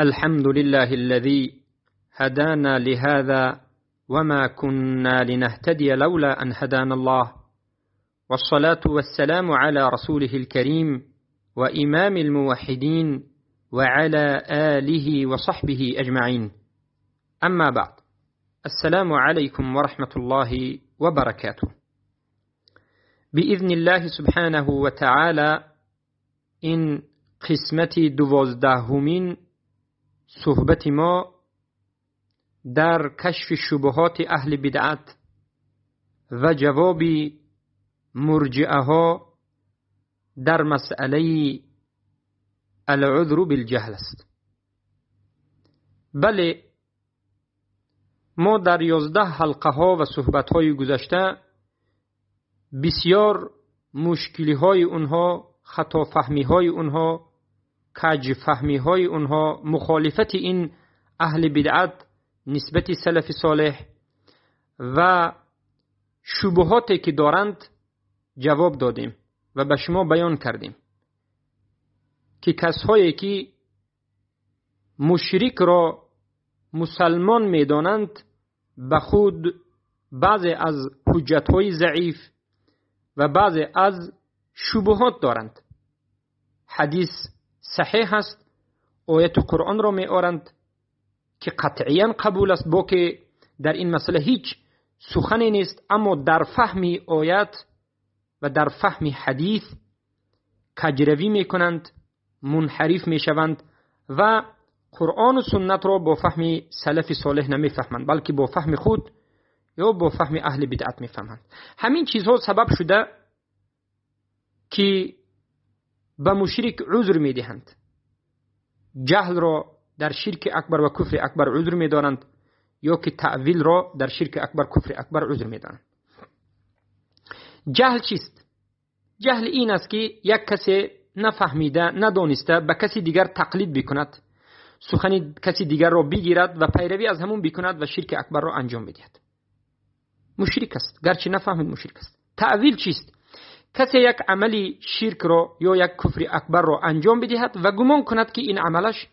الحمد لله الذي هدانا لهذا وما كنا لنهتدي لولا أن هدانا الله والصلاة والسلام على رسوله الكريم وإمام الموحدين وعلى آله وصحبه أجمعين. أما بعد، السلام عليكم ورحمة الله وبركاته. بإذن الله سبحانه وتعالى این قسمتی 12مین صحبت ما در کشف شبهات اهل بدعت و جواب مرجئه ها در مسئله العذر بالجهل است. بله، ما در 11 حلقه ها و صحبت های گذشته بسیار مشکلی های اونها، خطا فهمی های اونها، کج فهمی های اونها، مخالفت این اهل بدعت نسبت سلف صالح و شبهاتی که دارند جواب دادیم و به شما بیان کردیم که کسایی که مشرک را مسلمان میدانند به خود بعضی از حجت‌های ضعیف و بعضی از شبهات دارند. حدیث صحیح است، آیت قرآن را می آورند که قطعیاً قبول است، با که در این مسئله هیچ سخنی نیست، اما در فهم آیت و در فهم حدیث کجروی می کنند، منحرف می شوند و قرآن و سنت را با فهم سلف صالح نمی فهمند، بلکه با فهم خود یا با فهم اهل بدعت می فهمند. همین چیزها سبب شده که به مشرک عذر می دهند. جهل را در شرک اکبر و کفر اکبر عذر می دارند، یا که تعویل را در شرک اکبر کفر اکبر عذر می دارند. جهل چیست؟ جهل این است که یک کسی نفهمیده، ندانسته به کسی دیگر تقلید بکند، سخن کسی دیگر را بگیرد و پیروی از همون بکند و شرک اکبر را انجام بدهد. مشرک است، گرچه نفهمید مشرک است. تعویل چیست؟ کسی یک عملی شرک را یا یک کفر اکبر را انجام بدهد و گمان کند که این عملش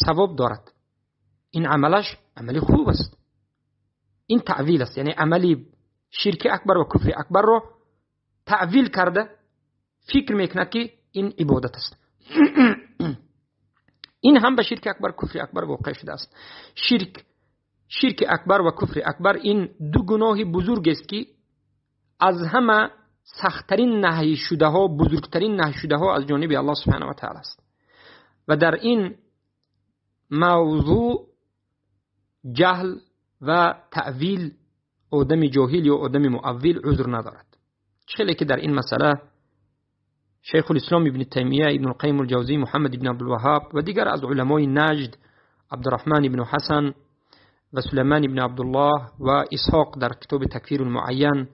ثواب دارد، این عملش عملی خوب است. این تعویل است، یعنی عملی شرک اکبر و کفر اکبر را تعویل کرده فکر میکند که این عبادت است. این هم به شرک اکبر کفر اکبر واقع شده است. شرک اکبر و کفر اکبر این دو گناه بزرگ است که از همه سخت‌ترین نهی شده ها، بزرگترین نهی شده ها از جانب الله سبحانه و تعالی است و در این موضوع جهل و تعویل آدم جاهل یا آدم مؤول عذر ندارد. چه که در این مسئله شیخ الاسلام ابن تیمیه، ابن القیم الجوزی، محمد ابن عبدالوهاب و دیگر از علمای نجد، عبدالرحمن ابن حسن و سلیمان ابن عبدالله و اسحاق در کتاب تکفیر المعین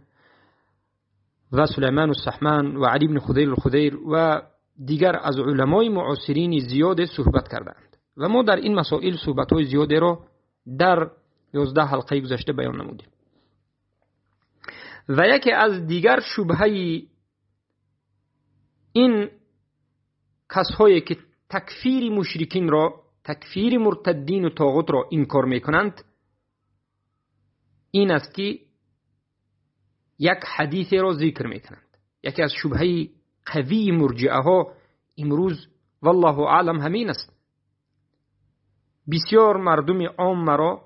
و سلیمان السحمان و علی بن خدیر الخدیر و دیگر از علمای معاصرین زیاد صحبت کردند و ما در این مسائل صحبت‌های زیادی را در 11 حلقه گذشته بیان نمودیم. و یکی از دیگر شبهه این کسایی که تکفیر مشرکین را، تکفیر مرتدین و طاغوت را انکار میکنند این است که یک حدیث را ذکر میکنند. یکی از شبهه قوی مرجئه ها امروز والله اعلم همین است. بسیار مردم عام را،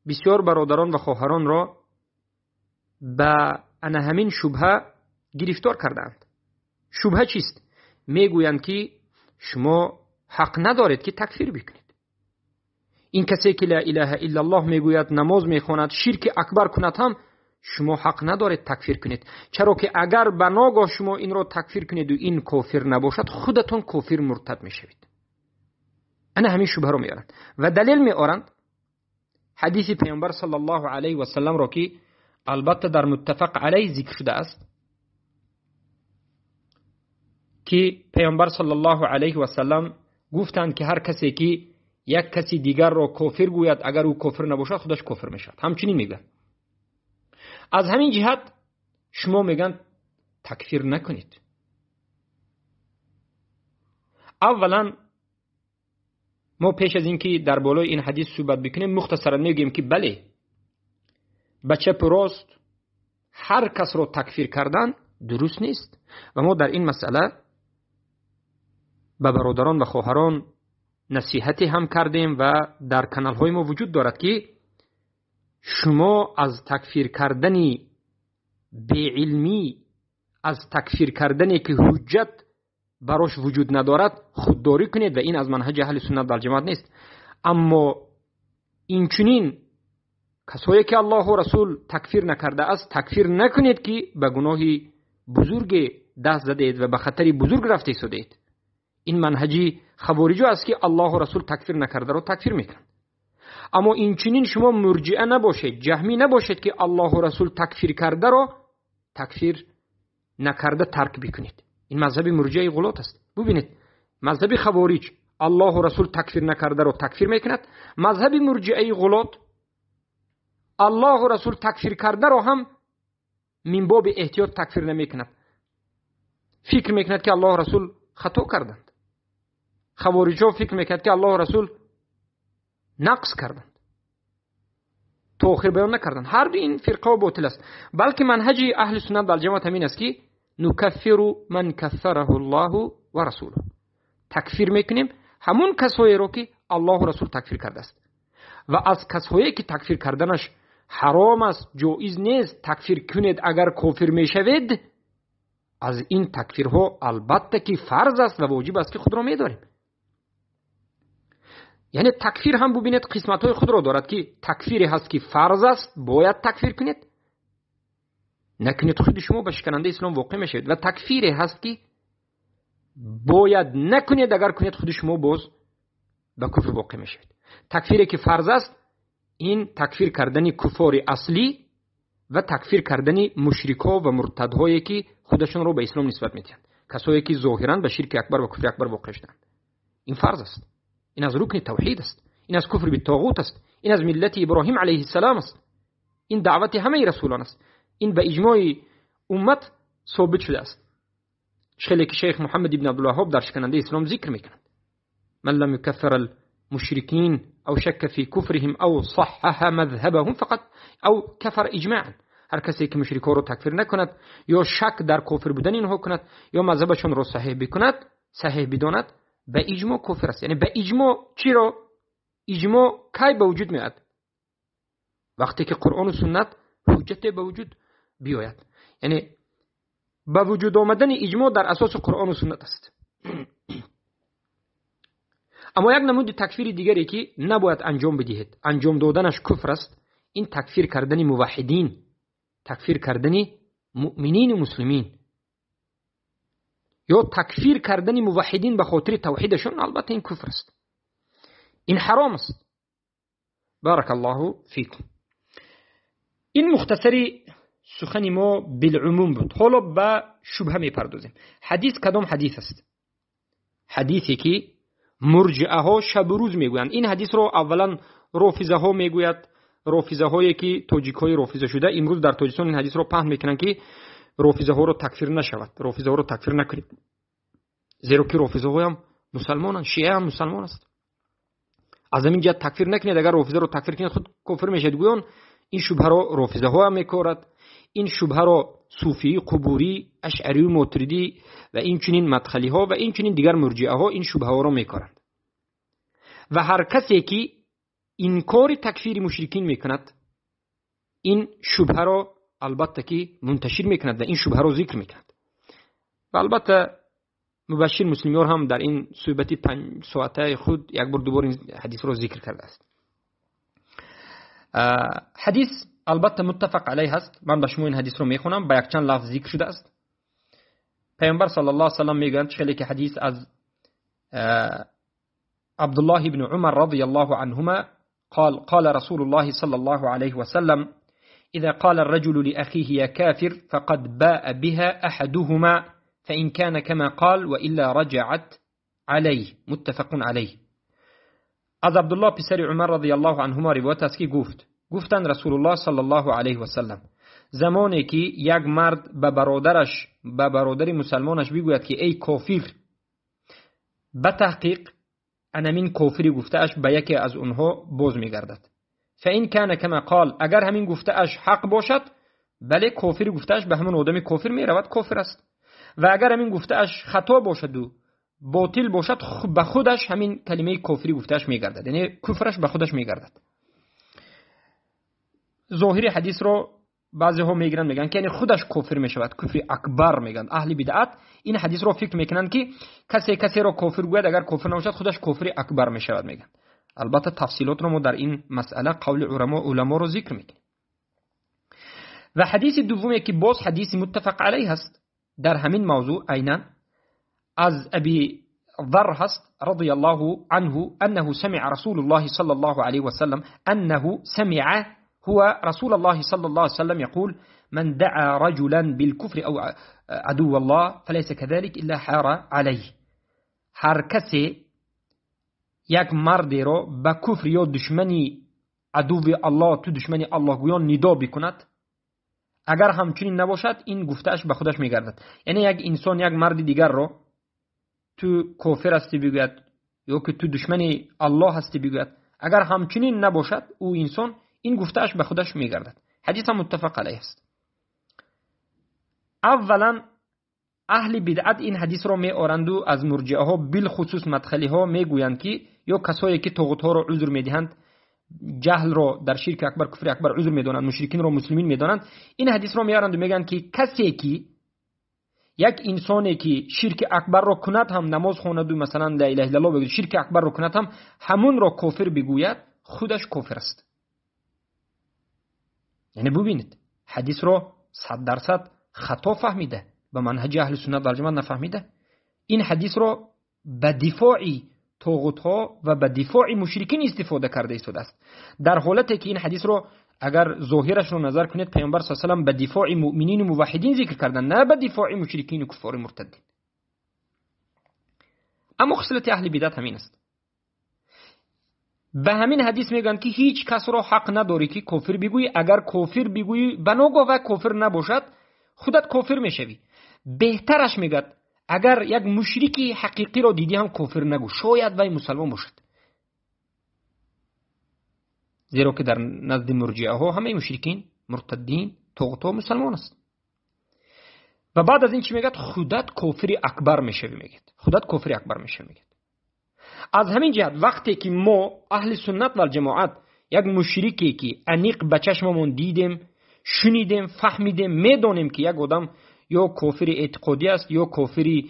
بسیار برادران و خواهران را به همین شبهه گرفتار کردند. شبهه چیست؟ میگویند که شما حق ندارید که تکفیر بکنید. این کسی که لا اله الا الله میگوید، نماز میخواند، شرک اکبر کند، هم شما حق ندارید تکفیر کنید، چرا که اگر به ناگاه شما این را تکفیر کنید و این کافر نباشد، خودتون کافر مرتد میشوید. همین شبهه رو میارند و دلیل میارند حدیث پیامبر صلی الله علیه و سلم را که البته در متفق علیه ذکر شده است که پیامبر صلی الله علیه و سلم گفتند که هر کسی که یک کسی دیگر را کافر گوید، اگر او کافر نباشد خودش کافر میشد. همچنین میگن. از همین جهت شما میگن تکفیر نکنید. اولا ما پیش از اینکه در بالای این حدیث صحبت بکنیم مختصرا میگیم که بله، به چپ و راست هر کس رو تکفیر کردن درست نیست و ما در این مسئله به برادران و خواهران نصیحتی هم کردیم و در کانال های ما وجود دارد که شما از تکفیر کردنی بی علمی، از تکفیر کردنی که حجت براش وجود ندارد خودداری کنید و این از منهج اهل سنت و الجماعت نیست. اما این چنین کسایی که الله و رسول تکفیر نکرده است تکفیر نکنید که به گناهی بزرگ دست زدید و به خطری بزرگ رفته شدید. این منهجی خوارجو است که الله و رسول تکفیر نکرده رو تکفیر میکنند. اما این چنین شما مرجئه نباشید، جهمی نباشید که الله و رسول تکفیر کرده رو تکفیر نکرده ترک بکنید. این مذهب مرجئه غلط است. ببینید مذهب خوارج الله و رسول تکفیر نکرده رو تکفیر میکند، مذهب مرجئه غلط الله و رسول تکفیر کرده رو هم من باب احتیاط تکفیر نمیکند، فکر میکند که الله و رسول خطا کردند. خوارجو فکر میکند که الله و رسول نقص کردند، تأخیر بیان نکردند. هر این فرقه باطل است. بلکه منهج اهل سنت و الجماعت همین است که نکفر من کفره الله و رسوله، تکفیر میکنیم همون کسایی رو که الله و رسول تکفیر کرده است و از کسایی که تکفیر کردنش حرام است، جایز نیست تکفیر کنید اگر کافر میشوید، از این تکفیرها البته که فرض است و واجب است که خود را میداریم. یعنی تکفیر هم ببینید قسمت‌های خود را دارد که تکفیری هست که فرض است باید تکفیر کنید، نکنید خود شما به شکننده اسلام واقع میشید، و تکفیری هست که باید نکنید اگر کنید خود شما باز به کفر واقع میشید. تکفیری که فرض است این تکفیر کردن کفار اصلی و تکفیر کردن مشرکا و مرتدهایی که خودشون رو به اسلام نسبت میدن، کسایی که ظاهرا به شرک اکبر و کفر اکبر واقع شدند. این فرض است، این از رکن توحید است، این از کفر بالطاغوت است، این از ملت ابراهیم علیه السلام است، این دعوت همه رسولان است، این به اجماع امت ثابت شده است. شیخ محمد ابن عبدالوهاب در شکننده اسلام ذکر میکنند من لم یکفر المشرکین او شک فی کفرهم او صحح مذهبهم فقط او کفر اجماعا. هر کسی که مشرکا رو تکفیر نکند یا شک در کفر بودن اینها کند یا مذهبشون رو صحیح بکند، صحیح بداند، به اجماع کفر است. یعنی به اجماع چی را؟ اجماع کی به وجود میاد؟ وقتی که قرآن و سنت حجت به وجود بیاید. یعنی به وجود آمدن اجماع در اساس قرآن و سنت است. اما یک نمود تکفیر دیگری که نباید انجام بدهید، انجام دادنش کفر است، این تکفیر کردن موحدین، تکفیر کردن مؤمنین و مسلمین، یا تکفیر کردن موحدین به خاطر توحیدشون، البته این کفر است، این حرام است. بارک الله فیکم. این مختصری سخن ما بالعموم بود. حالا به شبهه میپردازیم. حدیث کدام حدیث است؟ حدیثی که مرجئه ها شب و روز میگویند. این حدیث رو اولا رافضه ها میگوید، رافضه هایی که تاجیک های رافضه شده امروز در تاجیکستان این حدیث رو پهن میکنن که رافضه ها رو تکفیر نشود، رافضه ها رو تکفیر نکنید، زیرا که رافضه ها هم مسلمانن، شیعه هم مسلمان است. از همین جهت تکفیر نکنید، اگر رافضه رو تکفیر کنید خود کافر میشید. گویان این شبهه را رافضه ها هم میکارد، این شبهه را صوفی، قبوری، اشعری و ماتریدی و این چنین مدخلی ها و این چنین دیگر مرجئه ها این شبهه ها را میکارند. و هر کسی که انکار تکفیر مشرکین میکند این شبهه را البته که منتشر میکند و این شبهه را ذکر میکند. و البته مبشر مسلمیان هم در این صحبت 5 ساعته خود یک بار دوباره این حدیث را ذکر کرده است. حدیث البته متفق علیه است. من به شما این حدیث رو میخونم، با یک چند لفظ ذکر شده است. پیامبر صلی الله علیه و سلم میگویند، خیلی که حدیث از عبدالله بن عمر رضی الله عنهما قال رسول الله صلی الله علیه و سلم اذا قال الرجل لأخيه يا كافر فقد باء بها احدهما فإن كان كما قال وإلا رجعت عليه. متفق علیه. از عبدالله پسر عمر رضی الله عنهما روایت است که گفتند رسول الله صلی الله علیه و سلم زمانی که یک مرد به برادر مسلمانش بگوید که ای کافر، به تحقیق انمین کافری گفته اش به یکی از اونها باز میگردد. فإن كان كما قال، اگر همین گفته اش حق باشد، بله کافری گفته اش به همون آدم کافر میرود، کافر است. و اگر همین گفته اش خطا باشد و باطل باشد، به خودش همین کلمه کافری گفته اش میگردد، یعنی کفرش به خودش میگردد. ظاهر حدیث رو بعضی ها میگیرن میگن که یعنی خودش کافر میشود، کفر اکبر میگن. اهل بدعت این حدیث رو فکر میکنن که کسی رو کافر گوید اگر کافر نباشد خودش کافر اکبر میشود میگن. البته تفصیلات رو ما در این مسئله قول علما رو ذکر میکنیم. و حدیث دومی که باز حدیث متفق علیه است در همین موضوع عینا از ابی ذر هست رضی الله عنه انه سمع رسول الله صلی الله علیه و سلم انه سمع هو رسول الله صلى الله عليه وسلم يقول من دعا رجلا بالكفر أو عدو الله فليس كذلك إلا حار عليه. هر کسی یک مردی را به کفر یا دشمنی عدو الله تو دشمنی الله گویان ندا بکند، اگر همچنین نباشد این گفتهش به خودش میگردد. یعنی یک انسان یک مرد دیگر را تو کافر هستی بگوید یا که تو دشمنی الله هستی بگوید، اگر همچنین نباشد او انسان این گفتهش به خودش میگردد. حدیث هم متفق علیه است. اولا اهل بدعت این حدیث رو می آورند و از مرجئه ها بالخصوص مدخلی ها میگویند که یا کسایی که طاغوت ها رو عذر میدهند، جهل رو در شرک اکبر کفر اکبر عذر میدانند، مشرکین رو مسلمین میدانند، این حدیث رو میارند و میگن که کسی که یک انسانی که شرک اکبر رو کند هم نماز خواند و مثلا لا اله الا الله بگوید، شرک اکبر رو کند هم همون رو کافر بگوید، خودش کافر است. یعنی ببینید حدیث رو 100% خطا فهمیده، به منهج اهل سنت و جماعت نفهمیده. این حدیث رو به دفاع طاغوت ها و به دفاع مشرکین استفاده کرده است. در حالتی که این حدیث رو اگر ظاهرش رو نظر کنید، پیامبر صلی الله علیه و آله به دفاع مؤمنین و موحدین ذکر کردن، نه به دفاع مشرکین و کفار مرتدین. اما خصلت اهل بدعت همین است. به همین حدیث میگن که هیچ کس را حق نداری که کافر بگویی، اگر کافر بگویی بناگاه کافر نباشد خودت کافر میشوی. بهترش میگد اگر یک مشرکی حقیقی را دیدی هم کافر نگو، شاید وی مسلمان باشد، زیرا که در نزد مرجئه ها همه مشرکین مرتدین طاغوت ها مسلمان است. و بعد از این چی میگد؟ خودت کافر اکبر میشوی، میگد خودت کافر اکبر میشوی. میگد از همین جهت وقتی که ما اهل سنت و جماعت یک مشرکی که انیق به چشممون دیدیم، شنیدیم، فهمیدیم، میدونیم که یک آدم یا کافر اعتقادی است یا کافر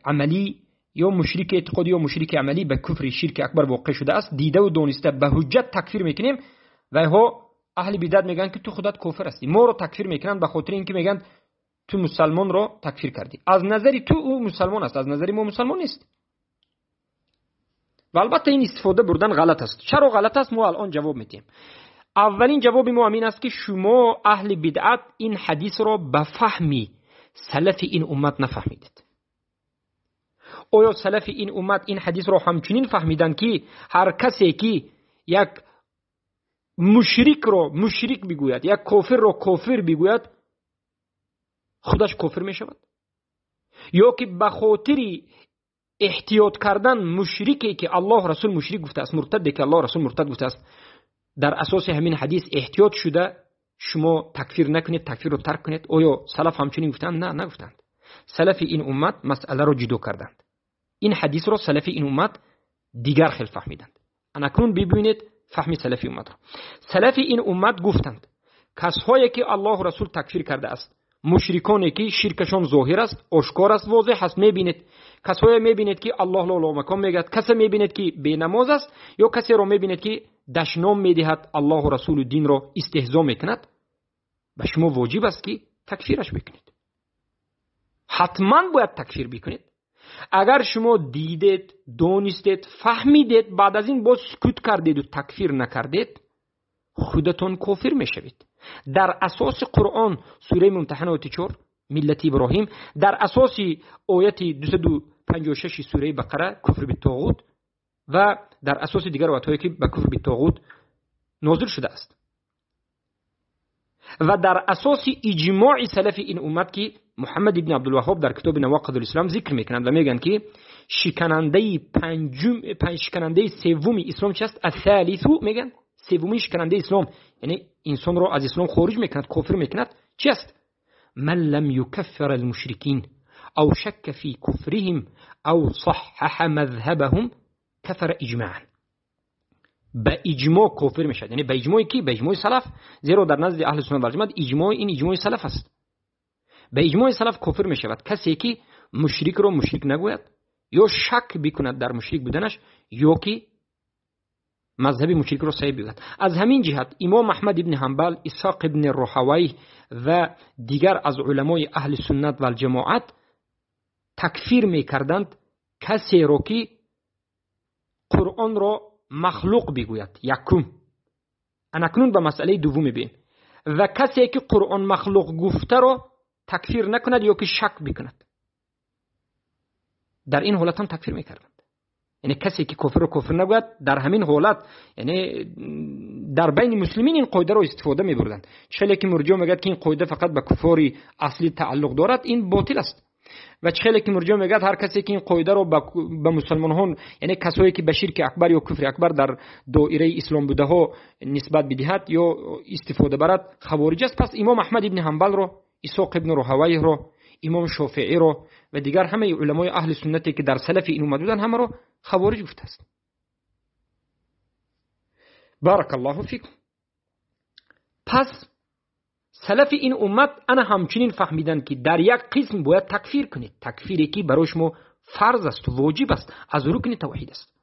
عملی یا مشرک اعتقادی یا مشرک عملی به کفر شرک اکبر واقع شده است، دیده و دانسته به حجت تکفیر میکنیم و ها اهل بدعت میگن که تو خودت کافر هستی. ما رو تکفیر میکنن به خاطر اینکه میگن تو مسلمان رو تکفیر کردی، از نظری تو او مسلمان است، از نظری ما مسلمان نیست. و البته این استفاده بردن غلط است. چرا غلط است؟ ما الان جواب میدیم. اولین جواب ما همین است که شما اهل بدعت این حدیث را به فهمی سلف این امت نفهمیدید. آیا سلف این امت این حدیث را همچنین فهمیدن که هر کسی که یک مشرک را مشرک بگوید، یک کافر را کافر بگوید، خودش کافر می شود؟ یا که به خاطر احتیاط کردن مشرکی که الله رسول مشرک گفته است، مرتدی که الله رسول مرتد گفته است، در اساس همین حدیث احتیاط شده شما تکفیر نکنید، تکفیر رو ترک کنید؟ آیا سلف همچنین گفتند؟ نه، نگفتند. سلف این امت مسئله رو جدا کردند. این حدیث رو سلف این امت دیگر خیلی فهمیدند. اکنون ببینید فهمی سلف امت را. سلف این امت گفتند کسایی که الله رسول تکفیر کرده است، مشرکانی که شرکشان ظاهر است، آشکار است، واضح است، میبینید. کسایی میبینید که الله لا مکان میگد، کسی میبینید که بی نماز است، یا کسی رو میبینید که دشنام میدهد الله و رسول و دین را استهزا میکند، به شما واجب است که تکفیرش بکنید. حتما باید تکفیر بکنید. اگر شما دیدید، دانستید، فهمیدید، بعد از این باز سکوت کردید و تکفیر نکردید، خودتون کافر میشوید. در اساس قرآن سوره ممتحنه 4 ملت ابراهیم، در اساس آیت 256 سوره بقره کفر بالطاغوت و در اساس دیگر آیات‌هایی که به کفر بالطاغوت نازل شده است و در اساس اجماع سلف این امت که محمد ابن عبدالوهاب در کتاب نواقض الاسلام ذکر میکنند و میگن که شکننده شکننده سومی اسلام چی است؟ الثالثو میگن سومی شکننده اسلام، یعنی انسان رو از اسلام خارج میکند، کافر میکند، چی است؟ من لم يكفر المشركين او شك في كفرهم او صحح مذهبهم كفر اجماعا. به اجماع کافر میشد، یعنی به اجماع کی؟ به اجماع سلف، زیرا در نزد اهل سنت و الجماعت اجماع این اجماع سلف است. به اجماع سلف کافر میشود کسی که مشرک رو مشرک نگوید یا شک بکند در مشرک بودنش یا که مذهب مشرک رو صحیح بگوید. از همین جهت امام احمد ابن حنبل، اسحاق ابن راهوی و دیگر از علمای اهل سنت و الجماعت تکفیر میکردند کسی رو که قرآن رو مخلوق بگوید. یکم اکنون به مسئله دوم بیم. و کسی که قرآن مخلوق گفته رو تکفیر نکند یا که شک بکند، در این حالت هم تکفیر میکردند. یعنی کسی که کفر رو کفر نگوید در همین حالت، یعنی در بین مسلمین این قاعده رو استفاده میبردند. چه که مرجع میگه که این قاعده فقط به کفار اصلی تعلق دارد، این باطل است. و چه که مرجع میگه هر کسی که این قاعده رو به مسلمانان، یعنی کسایی که به شرک اکبر یا کفر اکبر در دایره اسلام بوده ها نسبت بدهد یا استفاده برد، خوارج است. پس امام احمد ابن حنبل رو، اسحاق ابن راهوی رو، امام شافعی رو و دیگر همه علمای اهل سنتی که در سلف این اومده بودن همه رو خوارج گفته است. بارک الله فیکم. پس سلف این امت انا همچنین فهمیدن که در یک قسم باید تکفیر کنید، تکفیری که برای شما فرض است و واجب است، از رکن توحید است.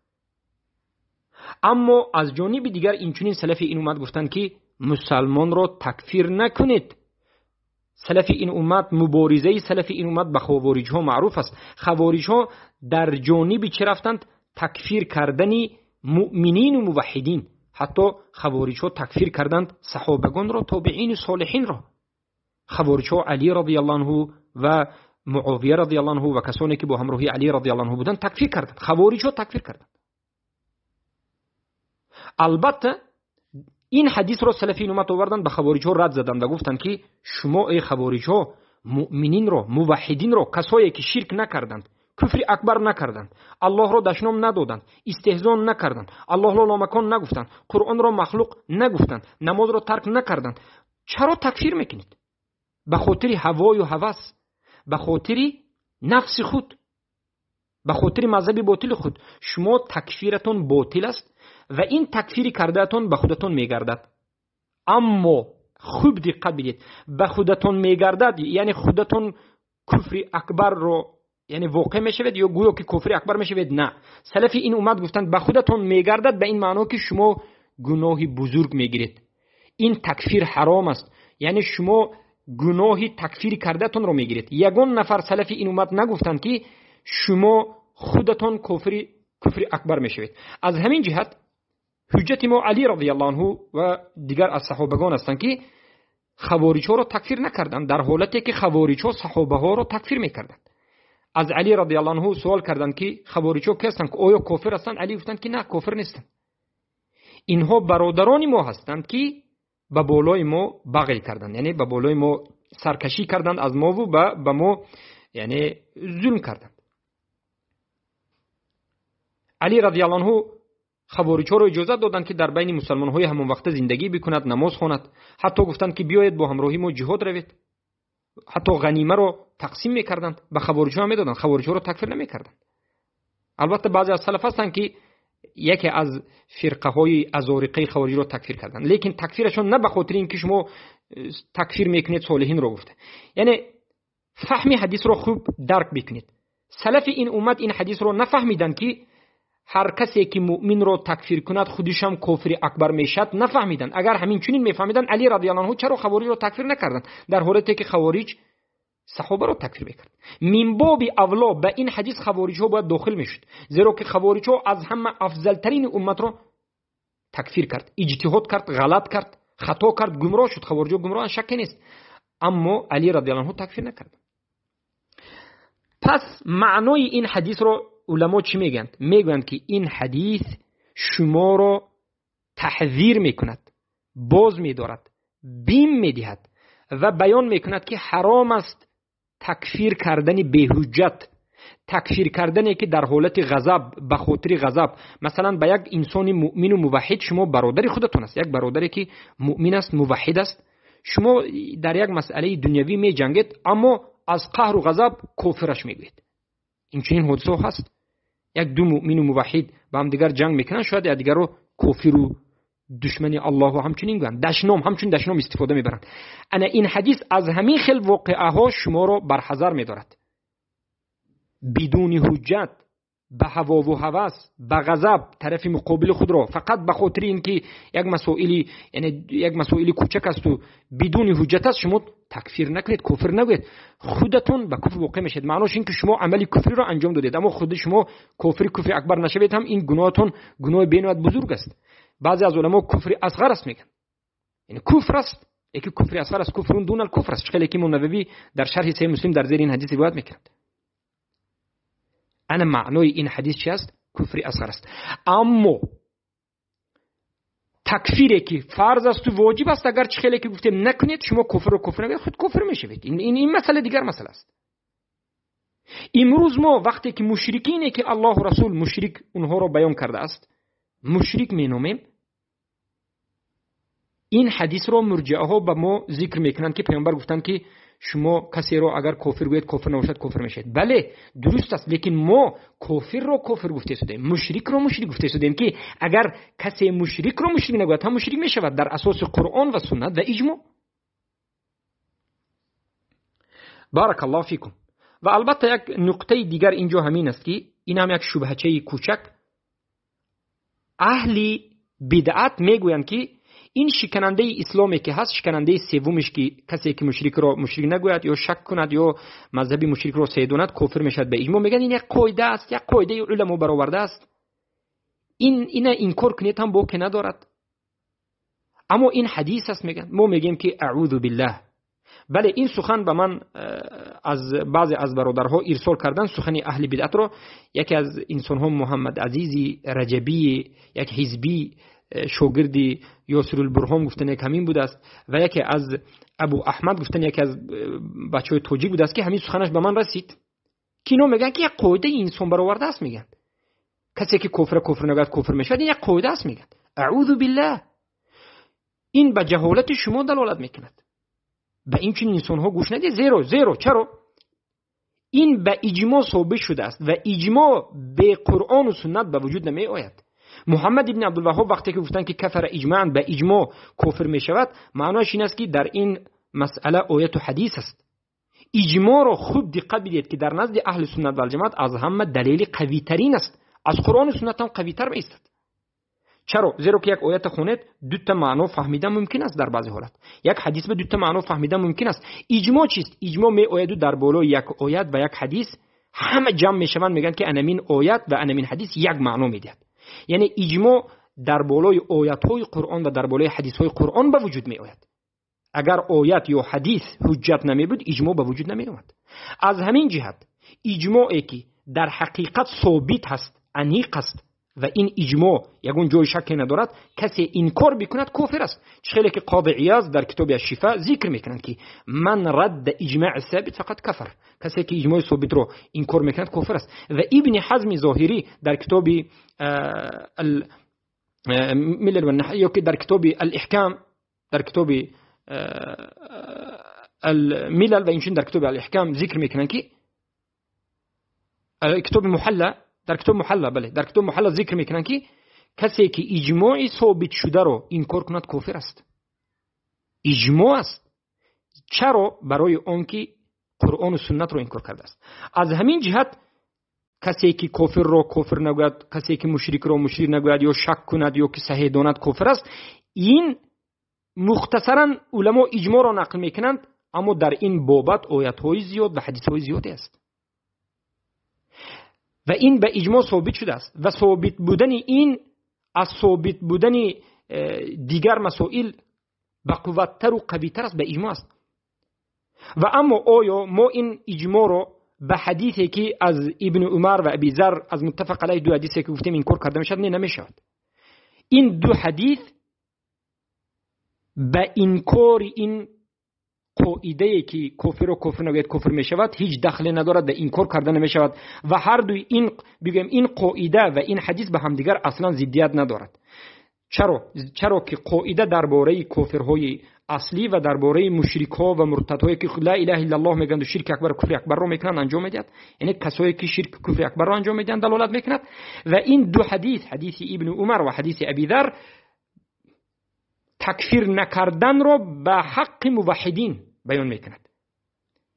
اما از جانب دیگر اینچنین سلف این امت گفتن که مسلمان رو تکفیر نکنید. سلف این امت، مبارزه سلف این امت به خوارج ها معروف است. خوارج ها در جانب چه رفتند؟ تکفیر کردن مؤمنین و موحدین. حتی خوارج ها تکفیر کردند صحابگان را، تابعین و صالحین را. خوارج ها علی رضی الله عنه و معاویه رضی الله عنه و کسانی که با همراهی علی رضی الله عنه بودند تکفیر کردند. خوارج ها تکفیر کردند. البته این حدیث رو سلفی امت آوردن به خوارج ها رد زدند و گفتند که شما ای خوارج ها مؤمنین رو، موحدین رو، کسایی که شرک نکردند، کفر اکبر نکردند، الله رو دشنام ندادند، استهزاء نکردند، الله را لامکان نگفتند، قرآن را مخلوق نگفتند، نماز را ترک نکردند، چرا تکفیر میکنید؟ به خاطر هوای و هوس، به خاطر نفس خود، به خاطر مذهب باطل خود. شما تکفیرتون باطل است و این تکفیری کردهتون به خودتون میگردد. اما خوب دقت بدید، به خودتون میگردد یعنی خودتون کفر اکبر رو یعنی واقع میشوید یا گویا که کفر اکبر میشوید؟ نه. سلف این امت گفتند به خودتون میگردد به این معنا که شما گناهی بزرگ میگیرید. این تکفیر حرام است، یعنی شما گناهی تکفیر کردهتون رو میگیرید. یگان نفر سلف این امت نگفتند که شما خودتون کفر اکبر میشوید. از همین جهت حجت ما علی رضی الله عنه و دیگر از صحابگان هستند که خوارج ها را تکفیر نکردند، در حالتی که خوارج ها صحابه ها را تکفیر میکردند. از علی رضی الله عنه سوال کردند که خوارج ها کی هستند، که آیا کافر هستند؟ علی گفتند که نه، کافر نیستند. اینها برادران ما هستند که به بالای ما بغی کردند، یعنی به بالای ما سرکشی کردند از ما و به ما یعنی ظلم کردند. علی رضی الله عنه خوارج ها را اجازه دادند که در بین مسلمان های همون وقت زندگی بکند، نماز خواند. حتی گفتند که بیایید با همراهی ما جهاد روید. حتی غنیمه رو تقسیم میکردند، به خوارج ها میدادند، خوارج ها رو تکفیر نمیکردند. البته بعضی از سلف هستند که یکی از فرقه های ازارقه خوارج رو تکفیر کردند، لیکن تکفیرشون نه به خاطر اینکه شما تکفیر میکنید صالحین رو گفته. یعنی فهم حدیث رو خوب درک بکنید. سلف این امت این حدیث رو نفهمیدن که هر کسی که مؤمن رو تکفیر کند خودش هم کافر اکبر میشد، نفهمیدن. اگر همین چنین میفهمیدن علی رضی الله عنه چرا خوارج رو تکفیر نکردند، در حالی که خوارج صحابه رو تکفیر میکرد؟ من باب اولا به این حدیث خوارج ها باید داخل میشد، زیرا که خوارج ها از همه افضل ترین امت رو تکفیر کرد، اجتهاد کرد، غلط کرد، خطا کرد، گمراه شد. خوارج ها گمراه شک نیست، اما علی رضی الله عنه تکفیر نکرد. پس معنای این حدیث رو علما چی میگند؟ میگند که این حدیث شما رو تحذیر میکند، باز میدارد، بیم میدهد و بیان میکند که حرام است تکفیر کردن به حجت، تکفیر کردنه که در حالت غضب، به خاطر غضب، مثلا به یک انسان مؤمن و موحد، شما برادر خودتون است، یک برادری که مؤمن است، موحد است، شما در یک مسئله دنیوی می جنگید، اما از قهر و غضب کافرش میگوید. این چنین حادثه هست. یک دو مؤمن و موحد با هم دیگر جنگ میکنن، شاید دیگر رو کافر و دشمن الله و همچنین گویند، دشنام، همچون دشنام استفاده میبرند. انا این حدیث از همین خیل واقعه ها شما رو برحذر میدارد. بدون حجت، به هوا و هوس، به غضب طرف مقابل خود را فقط به خاطر اینکه یک مسائلی، یعنی یک مسائلی کوچک است و بدون حجت است، شما تکفیر نکنید، کفر نگوید، خودتون به کفر واقع میشید. معناش این که شما عملی کفری را انجام دادید، اما خود شما کفر اکبر نشوید، هم این گناهتون گناه بینایت بزرگ است. بعضی از علما کفر اصغر است میگن، یعنی کفر است، یکی کفر اصغر است، کفر دون الکفر است. خیلی که امام نووی در شرح صحیح مسلم در زیر این حدیث روایت میکرد. انا معنای این حدیث چی است؟ کفر اصغر است. اما تکفیری که فرض است و واجب است، اگر چه خیلی که گفتیم نکنید، شما کفر رو کفر نگید، خود کفر میشوید. این مسئله دیگر مسئله است. امروز ما وقتی که مشرکینی که الله و رسول مشرک اونها رو بیان کرده است مشرک مینامیم، این حدیث رو مرجعه ها به ما ذکر میکنند که پیامبر گفتند که شما کسی رو اگر کافر گوید کافر نباشد کافر میشید. بله درست است، لیکن ما کافر رو کافر گفته شدیم، مشرک رو مشرک گفته شدیم که اگر کسی مشرک رو مشرک نگوید هم مشرک میشود در اساس قرآن و سنت و اجماع. بارک الله فیکم. و البته یک نقطه دیگر اینجا همین است که این هم یک شبهه کوچک، اهل بدعت میگویند که این شکننده اسلامی که هست، شکننده سومش که کسی که مشرک را مشرک نگوید یا شک کند یا مذهبی مشرک را سیداند کافر میشد به اجماع. میگن این یک قاعده است، یک قاعده علما برآورده است، این انکار کنید هم باکی ندارد. اما این حدیث است، میگن ما میگیم که اعوذ بالله. بله این سخن به من از بعضی از برادرها ارسال کردن، سخن اهل بدعت را. یکی از انسان ها محمد عزیزی رجبی، یک حزبی شاگردی یاسر البرهان گفتن یک همین بود است، و یکی از ابو احمد گفتن یک از بچهای توجیک بود است که همین سخنش به من رسید که اینا میگن که یک قاعده انسان برآورده است. میگن کسی که کفر نگوید کفر میشد، این یک قاعده است. میگن اعوذ بالله. این به جهالت شما دلالت میکند، به این چنین انسان ها گوش ندید. زیرو چرا؟ این به اجماع ثابت شده است و اجماع به قرآن و سنت به وجود نمی آید. محمد ابن عبدالوهاب وقتی که گفتن که کفر اجماعا به اجماع کفر می شود، معناش این است که در این مسئله آیت و حدیث است. اجماع را خوب دقت بدید که در نزد اهل سنت و الجماعت از همه دلیل قوی ترین است، از قرآن و سنت هم قوی تر است. چرا؟ زیرا که یک آیت خونید دو تا معنا فهمیدن ممکن است، در بعضی حالت یک حدیث به دو تا معنا فهمیدن ممکن است. اجماع چیست؟ اجماع می آید در بالای یک آیت و یک حدیث همه جمع میشوند، میگن که انمین آیت و انمین حدیث یک معنا میدهد. یعنی اجماع در بالای آیات‌های قرآن و در بالای حدیث‌های قرآن به وجود می آید. اگر آیت یا حدیث حجت نمی بود، اجماع به وجود نمی آمد. از همین جهت اجماعی که در حقیقت ثابت هست، انیق است و این اجماع یگون جای شک ندارد، کسی انکار بکند کافر است. چخیلی که قاضی عیاض در کتاب الشفا ذکر میکنند که من رد اجماع ثابت فقط کفر، کسی که اجماع ثابت رو انکار میکند کافر است. و ابن حزم ظاهری در کتاب الملل والنحل یا که در کتاب الاحکام، در کتاب الملل و اینچنین در کتاب الاحکام ذکر میکنند که کتاب محلا، در کتاب محلا، بله در کتاب محلا ذکر میکنن که کسی که اجماعی ثابت شده رو انکار کند کافر است. اجماع است. چرا؟ برای اون که قرآن و سنت رو انکار کرده است. از همین جهت کسی که کافر رو کافر نگوید، کسی که مشرک رو مشرک نگوید یا شک کند یا که صحیح داند کافر است. این مختصرا علما اجماع را نقل میکنند، اما در این بابت آیات های زیاد و حدیث های زیادی است و این به اجماع ثابت شده است. و ثابت بودن این از ثابت بودن دیگر مسائل به قوت‌تر و قوی‌تر است، به اجماع است. و اما آیا ما این اجماع رو به حدیثی که از ابن عمر و ابی ذر از متفق علیه دو حدیثی که گفتیم انکار کرده میشد؟ نه، نمیشود. این دو حدیث به انکار این قاعده که کفر و کفر نگوید کفر می شود هیچ دخلی ندارد، این کار کردن نمی شود و هر دوی این بگم این قاعده و این حدیث به هم دیگر اصلا ضدیت ندارد. چرا که قاعده درباره کفرهای اصلی و درباره مشرک‌ها و مرتدهایی که لا اله الا الله میگن و شرک اکبر و کفر اکبر رو میکنن انجام میدهد، یعنی کسایی که شرک کفر اکبر رو انجام میدن دلالت میکند. و این دو حدیث، حدیث ابن عمر و حدیث ابی ذر، تکفیر نکردن رو به حق موحدین بیان میکند.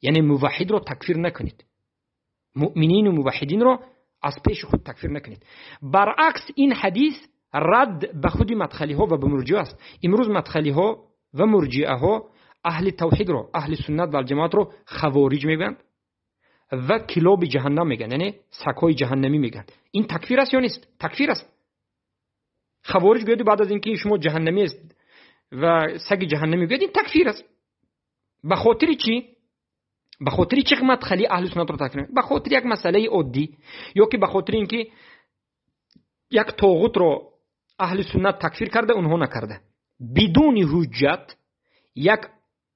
یعنی موحد رو تکفیر نکنید، مؤمنین و موحدین رو از پیش خود تکفیر نکنید. برعکس این حدیث رد به خود مدخلی ها و به مرجئه است. امروز مدخلی ها و مرجئه ها اهل توحید رو، اهل سنت و جماعت رو خوارج میگن و کلاب جهنم میگن، یعنی سگ‌های جهنمی میگن. این تکفیر است یا نیست؟ تکفیر است. خوارج گوید بعد از اینکه شما جهنمی است و سگ جهنمی گوید، این تکفیر است. به خاطر چی؟ به خاطر چه مدخلی اهل سنت رو تکفیر؟ به خاطر یک مسئله عادی، یا که به خاطر اینکه یک طاغوت رو اهل سنت تکفیر کرده اونها نکرده. بدون حجت یک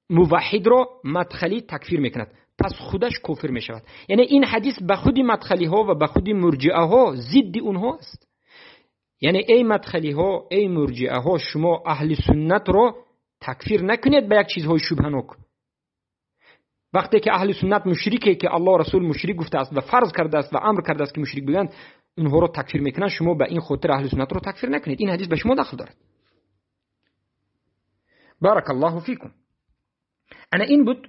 موحد رو مدخلی تکفیر میکند، پس خودش کافر میشود. یعنی این حدیث به خود مدخلی ها و به خود مرجئه ها ضد اونها است. یعنی ای مدخلی ها، ای مرجئه ها، شما اهل سنت رو تکفیر نکنید به یک چیزهای شبهناک. وقتی که اهل سنت مشرکه که الله رسول مشرک گفته است و فرض کرده است و امر کرده است که مشرک بگویند، اونها رو تکفیر میکنن، شما به این خاطر اهل سنت رو تکفیر نکنید. این حدیث به شما داخل دارد. بارک الله فیکم. انا این بود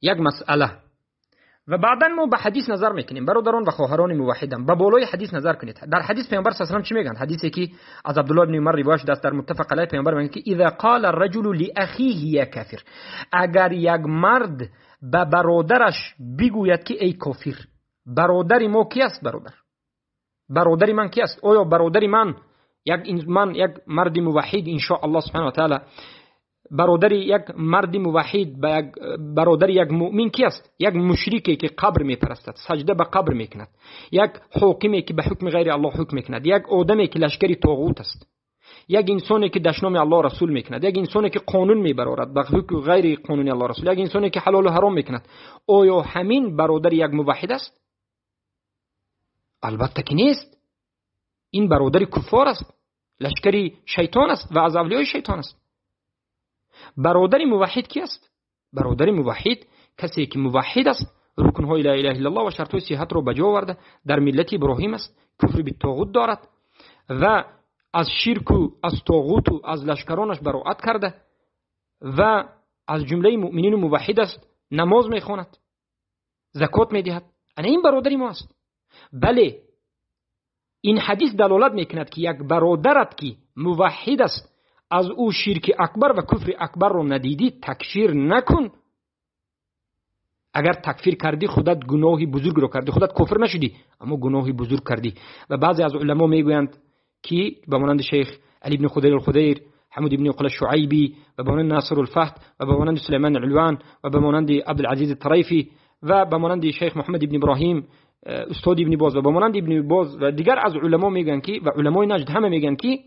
یک مسئله. و بعدا ما به حدیث نظر میکنیم. برادران و خواهران موحدم، به بالای حدیث نظر کنید. در حدیث پیامبر صلی الله علیه و آله چی میگن؟ حدیثی که از عبدالله بن عمر روایت است در متفق علیه، پیامبر میگه که اذا قال الرجل لاخیه یا کافر، اگر یک مرد به برادرش بگوید که ای کافر. برادر ما کی است؟ برادر من کی است؟ آیا برادر من یک مرد موحد ان شاء الله سبحانه و تعالی، برادر یک مرد موحد به یک برادر یک مؤمن کی است؟ یک مشرکی که قبر میپرستد، سجده به قبر میکند، یک حاکمی که به حکم غیر الله حکم میکند، یک آدمی که لشکری طاغوت است، یک انسانی که دشنام الله رسول میکند، یک انسانی که قانون میبرد به حکم غیر قانون الله رسول، یک انسانی که حلال و حرام میکند، آیا همین برادر یک موحد است؟ البته که نیست. این برادر کفار است، لشکری شیطان است و از اولیای شیطان است. برادر موحد کی است؟ برادر موحد کسی که موحد است، رکنهای لا اله الا الله و شرطهای صحت رو بجا آورده، در ملت ابراهیم است، کفر به طاغوت دارد و از شرک و از طاغوت و از لشکرانش براءت کرده و از جمله مؤمنین موحد است، نماز میخواند، زکات میدهد. انا این برادر ما است. بله، این حدیث دلالت میکند که یک برادرت که موحد است، از او شرک اکبر و کفر اکبر رو ندیدی، تکفیر نکن. اگر تکفیر کردی خودت گناهی بزرگ رو کردی، خودت کفر نشدی اما گناهی بزرگ کردی. و بعضی از علما میگویند که به مانند شیخ علی بن خدیر الخدیر، حمود بن عقل الشعیبی و به مانند ناصر الفهد و به مانند سلیمان العلوان و به مانند عبدالعزیز الطريفي و به مانند شیخ محمد ابن ابراهیم استاد ابن باز و به مانند ابن باز و دیگر از علما میگن که و علمای نجد همه میگن که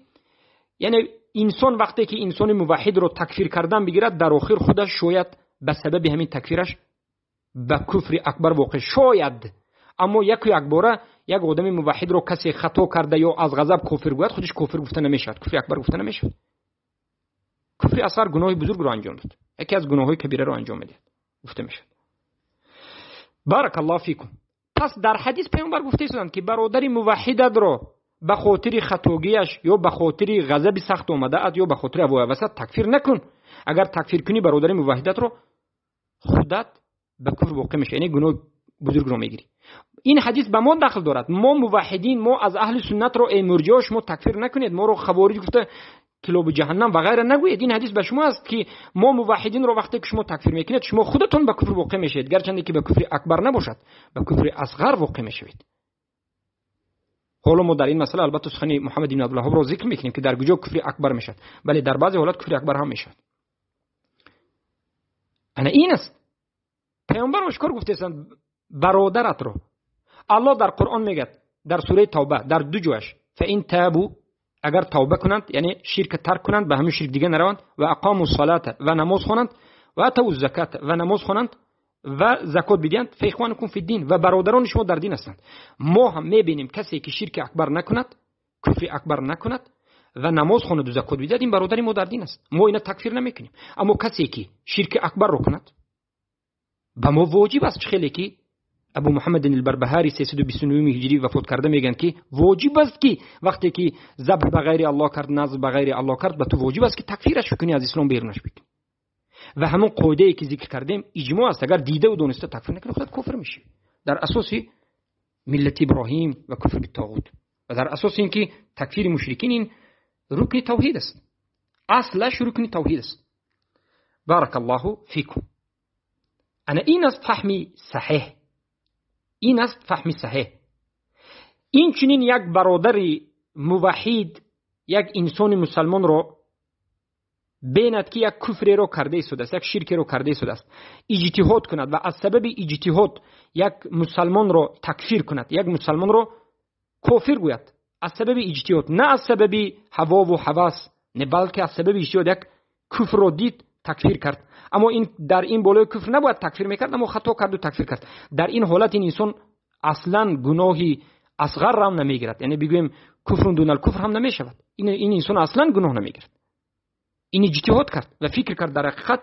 یعنی انسان وقتی که انسان موحد رو تکفیر کردن بگیرد، در آخر خودش شاید به سبب همین تکفیرش به کفر اکبر واقع شاید. اما یک باره یک آدم موحد رو کسی خطا کرده یا از غضب کافر گوید، خودش کافر گفته نمیشد، کفر اکبر گفته نمیشد. کفر اصغر گناه بزرگ رو انجام داد، یکی از گناههای کبیره رو انجام میده، گفته میشد. بارک الله فیکم. پس در حدیث پیامبر گفته شدند که برادر موحد رو به خاطر خطاگیش یا به خاطر غضب سخت اومده یا به خاطر هوای تکفیر نکن. اگر تکفیر کنی برادر موحدت رو، خودت به کفر واقع میشه، یعنی گناه بزرگ رو میگیری. این حدیث به ما داخل دارد. ما موحدین، ما از اهل سنت رو ای مرجئه شما تکفیر نکنید، ما رو خوارج گفته کلاب جهنم و غیره نگویید. این حدیث به شما است که ما موحدین رو وقتی که شما تکفیر میکنید، شما خودتون به کفر واقع میشید، گرچه که به کفر اکبر نباشد، به کفر اصغر واقع میشوید. حالا ما در این مسئله البته سخن محمد بن عبدالوهاب رو ذکر میکنیم که در کجا کفر اکبر میشد، ولی در بعضی حالات کفر اکبر هم میشد. انا این است. پیامبر اشکار گفته است برادرت رو. الله در قرآن میگه در سوره توبه در دو جاش فإن تابوا، اگر توبه کنند یعنی شرک ترک کنند، به همین شرک دیگه نروند، و اقاموا الصلاة و نماز خوانند، و اتوا الزکات و نماز خوانند و زکات بدهند فاخوانکم فی الدین و برادران شما در دین هستند. ما هم میبینیم کسی که شرک اکبر نکند، کفر اکبر نکند و نماز خواند و زکات بدهد، این برادر ما در دین است. ما اینا تکفیر نمیکنیم. اما کسی که شرک اکبر رو کند به ما واجب است. خیلی که ابو محمد البربهاری 329 هجری وفات کرده میگن که واجب است که وقتی که ذبح به غیر الله کرد، نذر به غیر الله کرد، به تو واجب است که تکفیرش کنی، از اسلام بیرونش بکنی. و همون قاعده ای که ذکر کردیم اجماع است، اگر دیده و دونسته تکفیر نکنه خودت کافر میشی در اساس ملت ابراهیم و کفر بالطاغوت و در اساس اینکه تکفیر مشرکین این رکن توحید است، اصلش رکن توحید است. بارک الله فیکم. انا این است فهمی صحیح، این است فهمی صحیح. این چنین یک برادر موحد، یک انسان مسلمان رو بیند که یک کفر رو کرده شده است، یک شرک رو کرده شده است، اجتهاد کند و از سبب اجتهاد یک مسلمان رو تکفیر کند، یک مسلمان رو کافر گوید از سبب اجتهاد، نه از سبب هوا و هوس، نه بلکه از سبب اجتهاد یک کفر رو دید تکفیر کرد. اما این در این بالای کفر نباید تکفیر میکرد، اما خطا کرد و تکفیر کرد. در این حالت این انسان اصلا گناهی اصغر را هم نمیگیرد، یعنی بگویم کفر دون الکفر هم نمیشود. این انسان اصلا گناه نمیگیرد. این اجتهاد کرد و فکر کرد در حقیقت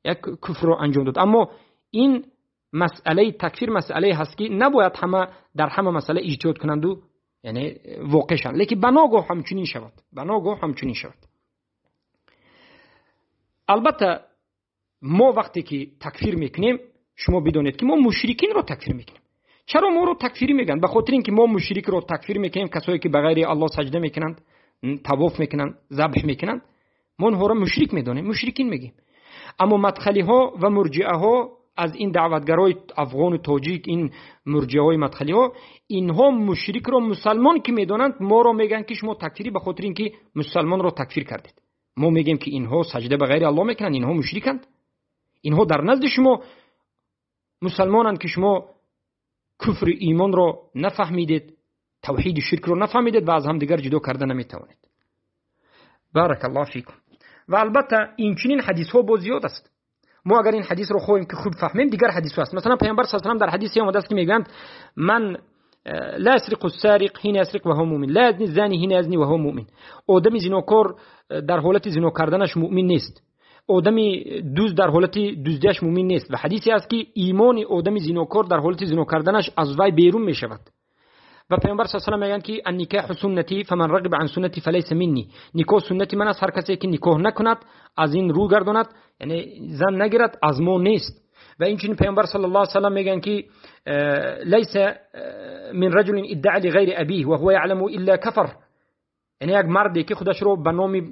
یک کفر رو انجام داد. اما این مسئله تکفیر مسئله هست که نباید در همه مسئله اجتهاد کنند و یعنی واقع شوند، لیکن بناگاه همچنین شود، بناگاه همچنین شود. البته ما وقتی که تکفیر میکنیم شما بدونید که ما مشرکین رو تکفیر میکنیم. چرا ما رو تکفیری میگن؟ به خاطر اینکه ما مشرک رو تکفیر میکنیم، کسایی که به غیر الله سجده میکنند، طواف میکنند، ذبح میکنند، ما اونها رو مشرک میدونیم، مشرکین میگیم. اما مدخلی ها و مرجئه ها از این دعوتگرای افغان و تاجیک، این مرجئه های مدخلی ها، اینها مشرک رو مسلمان که میدونند ما رو میگن که شما تکفیری به خاطر اینکه مسلمان رو تکفیر کردید. ما میگیم که اینها سجده به غیر الله میکنند، اینها مشرکند. اینها در نزد شما مسلمانند که شما کفر ایمان رو نفهمیدید، توحید شرک رو نفهمیدید و از هم دیگر جدا کرده نمیتوانید. بارک الله فیکم. و البته این چنین حدیث ها باز زیاد است. ما اگر این حدیث رو خواهیم که خوب فهمیم دیگر حدیث هست. مثلا پیامبر صلی الله علیه و آله در حدیثی اومده است که میگویند من لا يسرق السارق حين يسرق وهو مؤمن، لا يزني الزاني حين يزني وهو مؤمن. آدم زناکار در حالت زنا کردنش مؤمن نیست، آدم دوز در حالت دزدیش مؤمن نیست. و حدیثی است که ایمان آدم زناکار در حالت زنا کردنش از وی بیرون می شود. و پیامبر صلی الله علیه و آله میگن که النکاح سنتی فمن رغب عن سنتی فلیس منی. نکاح سنتی من است، هر کسی که نکاح نکند، از این رو گرداند، یعنی زن نگیرد، از ما نیست. و اینچنین پیامبر صلی الله علیه و آله میگن که لیس من رجل ادعى لغیر ابیه و هو يعلم الا کفر. یعنی یک مردی که خودش رو به نام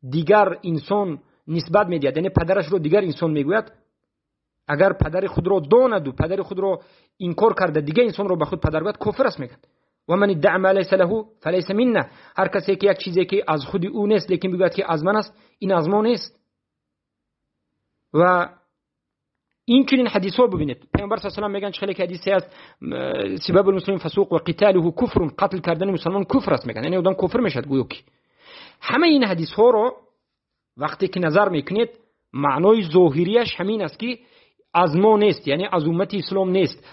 دیگر انسان نسبت میدهد، یعنی پدرش رو دیگر انسان میگوید، اگر پدر خود رو داند و پدر خود رو انکار کرده دیگه انسان رو به خود پدر گوید، کافر است میگن. و من ادعى ما ليس له فليس منا. هر کسی که یک چیزی که از خود او نیست لیکن میگوید که از من است، این از ما نیست. و این چنین حدیث ها ببینید پیامبر صلی الله علیه و آله میگن خیلی که حدیثی است سباب المسلم فسوق و قتاله کفر، قتل کردن مسلمان کفر است میگن، یعنی آدم کافر میشد گویا که. همه این حدیث ها رو وقتی که نظر میکنید معنای ظاهریش همین است که از ما نیست، یعنی از امت اسلام نیست،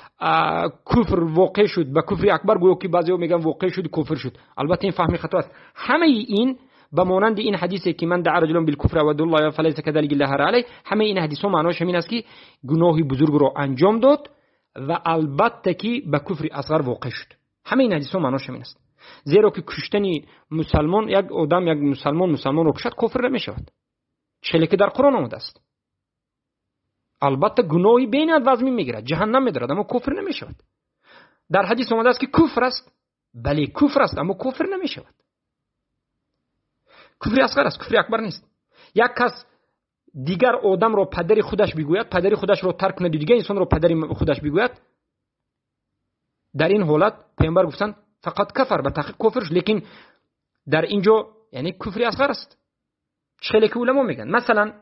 کفر واقع شد، به کفر اکبر گویا که بعضی‌ها میگن واقع شد کفر شد. البته این فهمی خطا است. همه این به مانند این حدیثی که من دعا رجل بالکفر و الله فلیس کذلک الله علی، همه این حدیث ها معناش همین است که گناهی بزرگ رو انجام داد و البته که به کفر اصغر واقع شد. همه این حدیث ها معناش همین است. زیرا که کشتن مسلمان، یک آدم یک مسلمان رو کشد کافر نمیشود، چه که در قرآن آمده است. البته گناهی بین وزمی میگیرد، جهنم میدارد، اما کفر نمیشود. در حدیث آمده است که کفر است، بله کفر است، اما کفر نمیشود. کفر اصغر است، کفر اکبر نیست. یک کس دیگر آدم رو پدر خودش بگوید، پدر خودش رو ترک کنه، دیگه انسان رو پدر خودش بگوید، در این حالت پیامبر گفتن فقط کفر، به تحقیق کفرش. لیکن در اینجا یعنی کفر اصغر است. خیلی که علما میگن. مثلا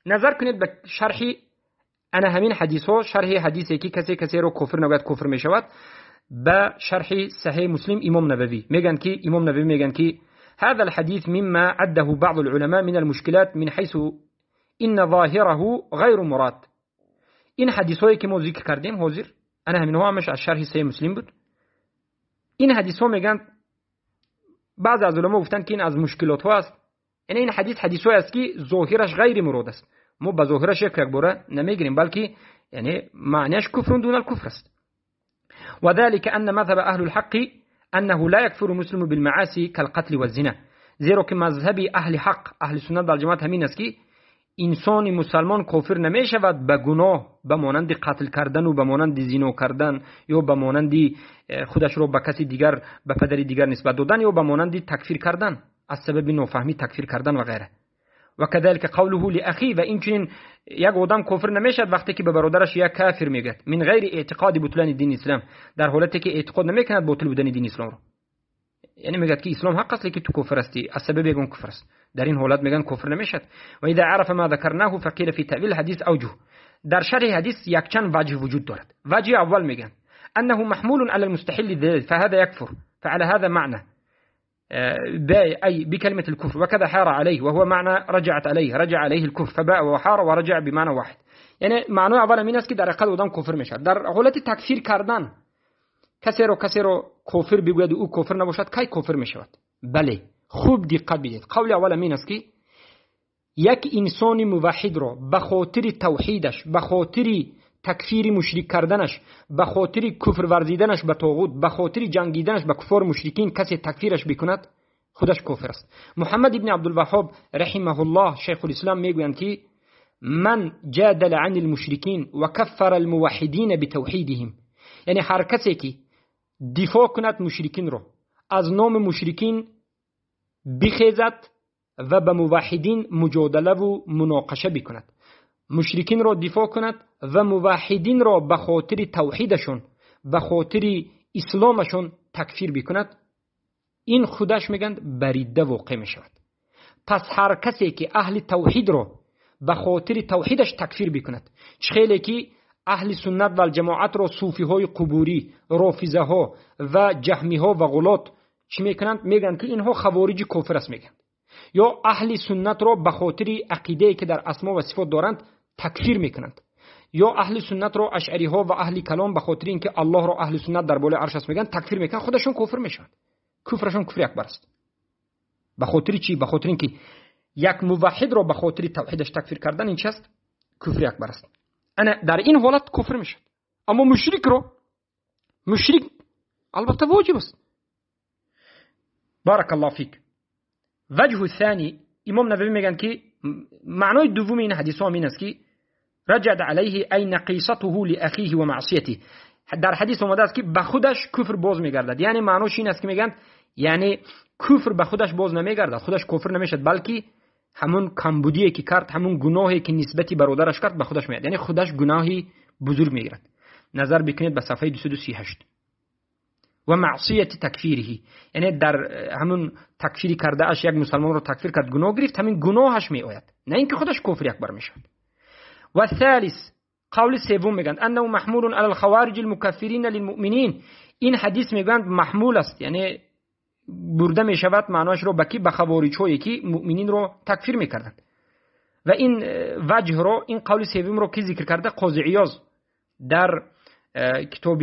نظر کنید به شرح انا همین حدیث ها، شرح حدیثی که کسی رو کفر نگوید کفر میشود، به شرح صحیح مسلم امام نووی میگن که هذا الحديث مما عده بعض العلماء من المشكلات من حيث این ظاهره غیر مراد. این حدیثایی که ما ذکر کردیم حاضر انا همینها همش از شرح صحیح مسلم بود. این حدیث ها میگن بعض از علما گفتن که این از مشکلات ها است. یعنی این حدیثی است که ظاهرش غیر مراد است. ما به ظاهرش یک باره نمیگیریم بلکه یعنی معنیش کفر دون الکفر است. و ذلك ان مذهب اهل الحق انه لا يكفر مسلم بالمعاصي كالقتل والزنا. زیرا که مذهب اهل حق اهل سنت و الجماعت همین است که انسان مسلمان کافر نمی شود به گناه به مانند قتل کردن و به مانند زنا کردن یا به مانند خودش را به کسی دیگر به پدری دیگر نسبت دادن یا به مانند تکفیر کردن از سبب نافهمی تکفیر کردن و غیره. و كذلك قوله لاخی و این چنین یک آدم کافر نمیشد وقتی که به برادرش یک کافر میگه من غیر اعتقاد بطلان دین اسلام، در حالتی که اعتقاد نمیکند باطل بودن دین اسلام رو. یعنی میگه که اسلام حق است لیکن تو کافر هستی از سبب یگان کفر است. در این حالت میگن کفر نمیشد. و اذا عرف ما ذكرناه فقيل في تأويل الحديث اوجه. در شرح حدیث یک چند وجه وجود دارد. وجه اول میگن انه محمول على المستحل ذلك فهذا يكفر فعلى هذا معنى أي بكلمة الكفر وكذا حار عليه وهو معنى رجعت عليه رجع عليه الكفر فباء وحار ورجع بمعنى واحد. یعنی معنی اول این است که در عقل آدم کفر میشد. در حالت تکفیر کردن کسی رو کافر بگوید او کافر نباشد کی کافر میشود؟ بله خوب دقت بدید. قول اول این است که یک انسان موحد را به خاطر توحیدش به خاطر تکفیر مشرک کردنش به خاطر کفر ورزیدنش به طاغوت به خاطر جنگیدنش به کفار مشرکین کسی تکفیرش بکند خودش کافر است. محمد ابن عبدالوهاب رحمه الله شیخ الاسلام میگویند که من جادل عن المشرکین و کفر الموحدین بتوحیدهم. یعنی هر کسی که دفاع کند مشرکین را از نام مشرکین بخیزد و به موحدین مجادله و مناقشه بکند، مشرکین را دفاع کند و موحدین را به خاطر توحیدشون به خاطر اسلامشون تکفیر بکند، این خودش میگند بریده واقع می شود. پس هر کسی که اهل توحید را به خاطر توحیدش تکفیر بکند، چه خیلی که اهل سنت و الجماعت را صوفی های قبوری، رافضه ها و جهمی ها و غلات چی میکنند؟ میگند که اینها خوارج کافر است میگند. یا اهل سنت را به خاطر عقیده که در اسما و صفات دارند تکفیر میکنند. یا اهل سنت را اشعری ها و اهل کلام به خاطر اینکه الله را اهل سنت در بالای عرش است میگن تکفیر میکنند، خودشون کافر میشن. کفرشون کفر اکبر است. به خاطر چی؟ به خاطر اینکه یک موحد را به خاطر توحیدش تکفیر کردن این چیست؟ کفر اکبر است. انا در این حالت کفر میشد. اما مشرک البته واجب است. بارک الله فیک. وجه الثانی، امام نووی میگن که معنای دوم این حدیث ها این است که رجع علیه ای نقیصته لاخیه و معصیته. در حدیث اومده است که به خودش کفر باز میگردد. یعنی معناش این است که میگن یعنی کفر به خودش باز نمیگردد، خودش کفر نمیشد، بلکه همون کمبودی که کرد، همون گناهی که نسبتی برادرش کرد به خودش میاد، یعنی خودش گناهی بزرگ میگیرد. نظر بکنید به صفحه 238. و معصیت تکفیره، یعنی در همون تکفیری کرده اش یک مسلمان رو تکفیر کرد گناه گرفت، همین گناهش می آید، نه اینکه خودش کفر اکبر میشد. و ثالث، قول سوم میگن انه محمول علی الخوارج المکفرین للمؤمنین. این حدیث میگن محمول است، یعنی برده میشود معناش رو به خوارج هایی که مؤمنین رو تکفیر میکردند. و این وجه رو، این قول سوم رو که ذکر کرده قاضی عیاض در کتاب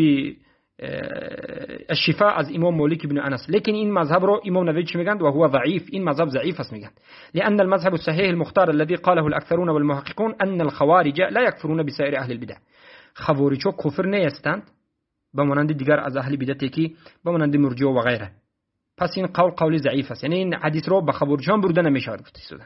الشفاء از امام مالک بن انس. لیکن این مذهب رو امام نووی چی میگن؟ و هو ضعیف، این مذهب ضعیف است میگن. لان المذهب الصحيح المختار الذي قاله الاكثرون والمحققون ان الخوارج لا يكفرون بسائر اهل البدع. خوارج ها کفر نیستند به مانند دیگر از اهل بدعتی که به مانند مرجئه و غیره. پس این قول ضعیف است، یعنی این حدیث رو به خوارج هم برده نمیشود گفته شده.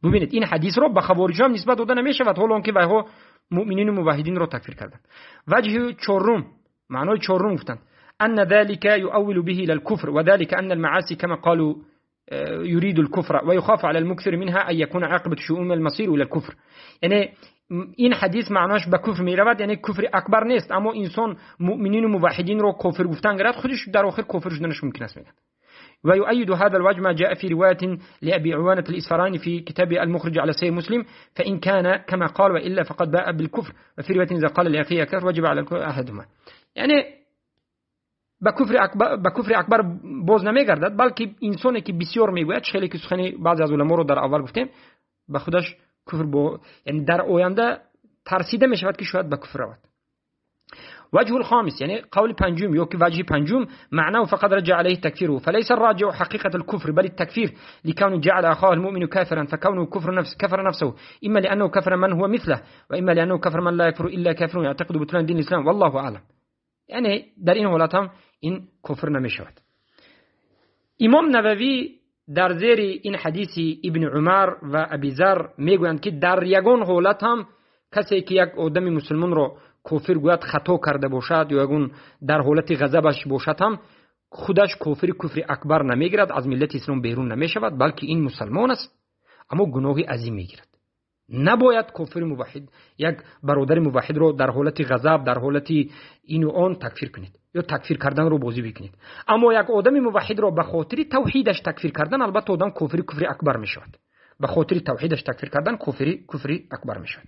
ببینید این حدیث رو به خوارج هم نسبت داده نمیشود، حالا که وها مؤمنین و موحدین رو تکفیر کردند. وجه چهارم، معنای چهارم گفتند ان ذلك يؤول به الى الكفر وذلك ان المعاصي كما قالوا يريد الكفر ويخاف على المكثر منها ان يكون عاقبه شؤون المصير الى الكفر. یعنی این حدیث معناش به کفر میرود، یعنی کفر اکبر نیست، اما انسان مؤمنین و موحدین رو کافر گفتن گرفت، خودش در آخر کافر شدنش ممکن است میگن. ويؤيد هذا الوجه ما جاء في رواية لأبي عوانة الإسفراني في كتاب المخرج على صحيح مسلم فإن كان كما قال وإلا فقد باء بالكفر وفي رواية إذا قال لأخيه كفر وجب على أحدهما. یعنی به کفر اکبر باز نمیگردد، بلکه انسانی که بسیار میگوید، خیلی که سخن بعضی از علما رو در اول گفتیم، به خودش یعنی در آینده ترسیده می شود که شاید به کفر رود. وجه الخامس يعني قول پنجم يوكي وجه پنجم معناه فقد رجع عليه تكفيره فليس الراجع حقيقة الكفر بل التكفير لكونه جعل أخاه المؤمن كافرا فكونه كفر نفسه إما لأنه كفر من هو مثله وإما لأنه كفر من لا يكفر إلا كافر يعتقد بطلان دين الإسلام والله أعلم. يعني در این حالت هم این کفر نمی شود. امام نووی در زیر این حدیث ابن عمر و ابی ذر میگویند که در یگان حالت هم کسی که یک آدم مسلمان را کافر گوید خطا کرده باشد یا یگون در حالت غضبش باشد هم خودش کفر اکبر نمیگیرد، از ملت اسلام بیرون نمیشود، بلکه این مسلمان است اما گناه عظیم میگیرد. نباید کافر موحد یک برادر موحد رو در حالت غضب در حالت این و آن تکفیر کنید یا تکفیر کردن رو بازی بکنید. اما یک آدم موحد رو به خاطر توحیدش تکفیر کردن البته آدم کفر اکبر میشود. به خاطر توحیدش تکفیر کردن کفر اکبر میشود.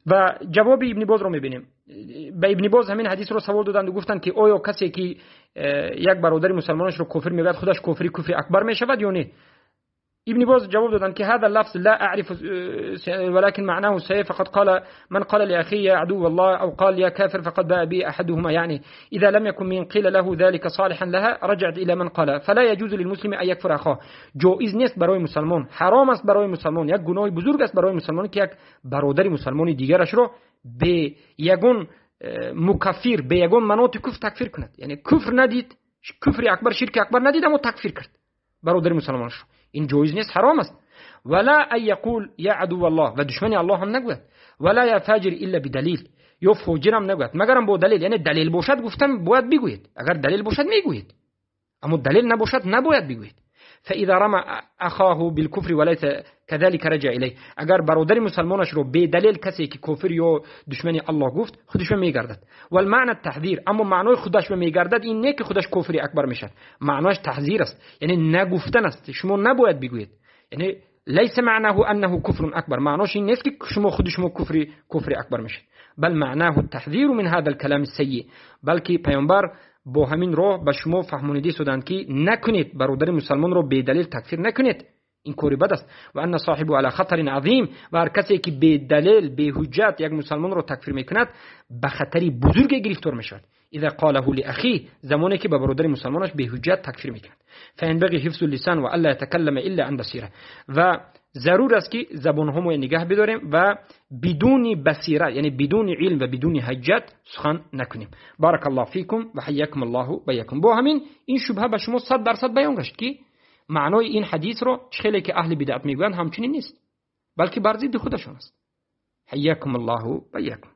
و جواب ابن باز رو میبینیم. به ابن باز همین حدیث رو سوال دادند و گفتند که آیا کسی که یک برادر مسلمانش رو کافر میگوید خودش کفر اکبر میشود یا نه؟ ابن باز جواب دادند که هذا اللفظ لا اعرف ولكن معناه صحيح فقد قال من قال لاخيه يا عدو الله او قال يا كافر فقد باء به احدهما يعني اذا لم يكن من قيل له ذلك صالحا لها رجعت الى من قال فلا يجوز للمسلم ان يكفر اخاه. جایز نیست برای مسلمان، حرام است برای مسلمان، یک گناه بزرگ است برای مسلمان که یک برادر مسلمان دیگرش رو به یگون مکفر به یگون مناط کفر تکفیر کند. یعنی کفر ندید، کفر اکبر شرک اکبر ندید اما تکفیر کرد برادر مسلمانش. این جایز نیست، حرام است. ولا ان یقول یا عدو الله و دشمن الله هم نگوید، ولا یا فاجر الا بدلیل یا فاجر هم نگوید مگرم با دلیل. یعنی دلیل باشد گفتم باید بگویید، اگر دلیل باشد میگویید اما دلیل نباشد نباید بگویید. فاذا رمى اخاه بالكفر وليس كذلك رجع الیه. اگر برادر مسلمانش رو به دلیل کسی که کافر یا دشمن الله گفت خودش میگردد. والمعنى التحذير، اما معنای خودش میگردد این نه که خودش کافر اکبر میشد، معناش تحذیر است، یعنی نگفتن است، شما نباید بگویید. یعنی ليس معناه انه كفر اکبر، معناش این نیست که شما خود شما کفر اکبر میشید، بل معناه التحذير من هذا الكلام السيء. بلکه پیامبر با همین راه به شما فهمانیده شدند که نکنید برادر مسلمان رو به دلیل تکفیر نکنید، این کاری بد است. و ان صاحب علی خطر عظیم، و هر کسی که به دلیل به حجت یک مسلمان رو تکفیر میکند به خطری بزرگ گرفتار میشود. اذا قاله لاخی، زمانی که به برادر مسلمانش به حجت تکفیر میکند. فینبغی حفظ اللسان و الا يتكلم الا عن بصیره، و ضرور است که زبان همو نگه بداریم و بدون بصیره یعنی بدون علم و بدون حجت سخن نکنیم. بارک الله فیکم و حیاکم الله بیاکم. با همین این شبهه به شما 100% بیان گشت که معنای این حدیث رو خیلی که اهل بدعت میگویند همچنین نیست، بلکه بر ضد خودشون است. حیاکم الله بیاکم.